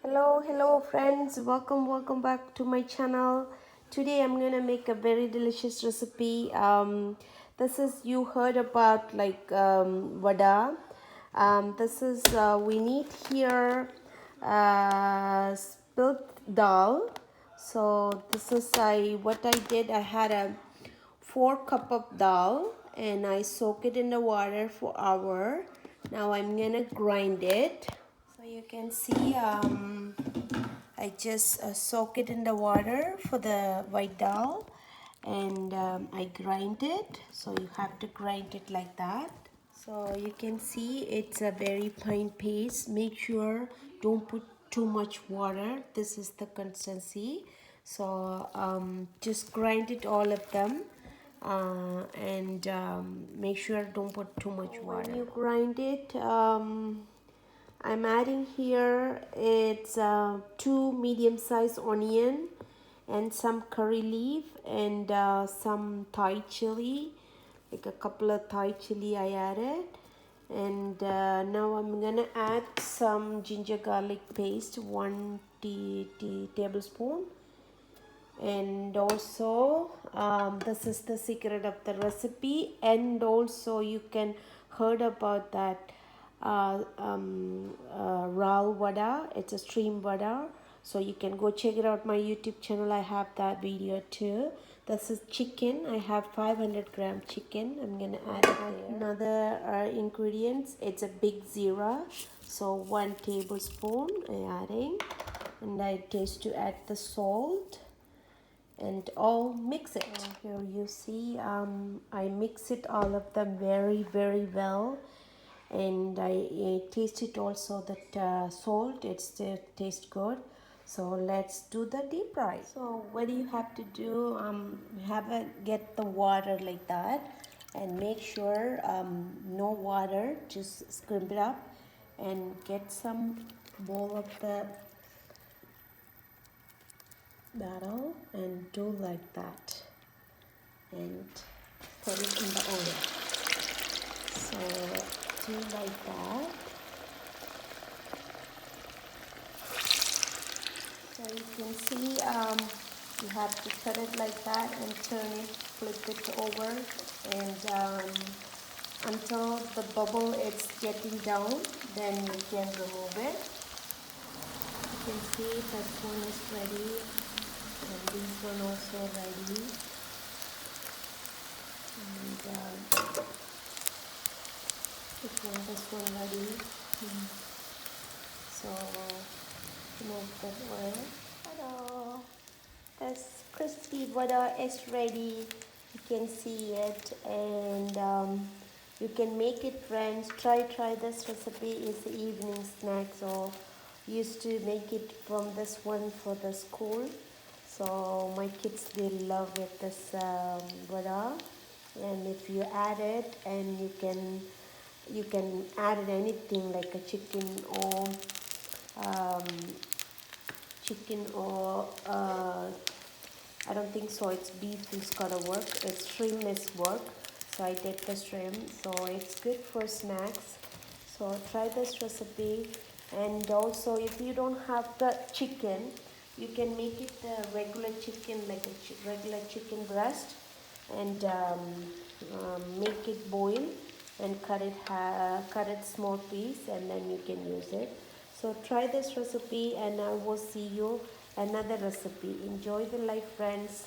Hello friends, welcome back to my channel. Today I'm gonna make a very delicious recipe. This is, you heard about like vada. This is we need here spelt dal. So this is what I did. I had a 4 cup of dal and I soak it in the water for an hour. Now I'm gonna grind it. So you can see I just soak it in the water for the white dal, and I grind it. So you have to grind it like that. So you can see it's a very fine paste. Make sure don't put too much water. This is the consistency. So just grind it, all of them, and make sure don't put too much water. When you grind it, I'm adding here, it's 2 medium-sized onion and some curry leaf and some Thai chili, like a couple of Thai chili I added. And now I'm gonna add some ginger garlic paste, 1 tablespoon. And also this is the secret of the recipe. And also you can heard about that raw vada. It's a stream vada, so you can go check it out my YouTube channel. I have that video too. This is chicken. I have 500-gram chicken. I'm gonna add it there. Another ingredients, it's a big zira, so 1 tablespoon I'm adding. And I taste to add the salt and all mix it. Here you see I mix it all of them very well, and I taste it also that salt, it's tastes good. So let's do the deep fry. So what do you have to do? Get the water like that, and make sure no water, just scrimp it up and get some bowl of the batter and do like that and put it in the oil. So do like that. So you can see you have to cut it like that and turn it, flip it over, and until the bubble is getting down, then you can remove it. You can see that one is ready and this one also ready. And this one ready. So remove that oil. Hello, this crispy vada is ready. You can see it, and you can make it, friends. Try this recipe. It's the evening snack. So used to make it from this one for the school. So my kids, they love it, this vada. And if you add it, and you can add anything like a um, chicken or I don't think so, it's beef is gonna work, it's shrimp is work. So I did the shrimp, so it's good for snacks. So try this recipe. And also if you don't have the chicken, you can make it regular chicken, like a regular chicken breast, and make it boil and cut it small piece, and then you can use it. So try this recipe, and I will see you another recipe. Enjoy the life, friends.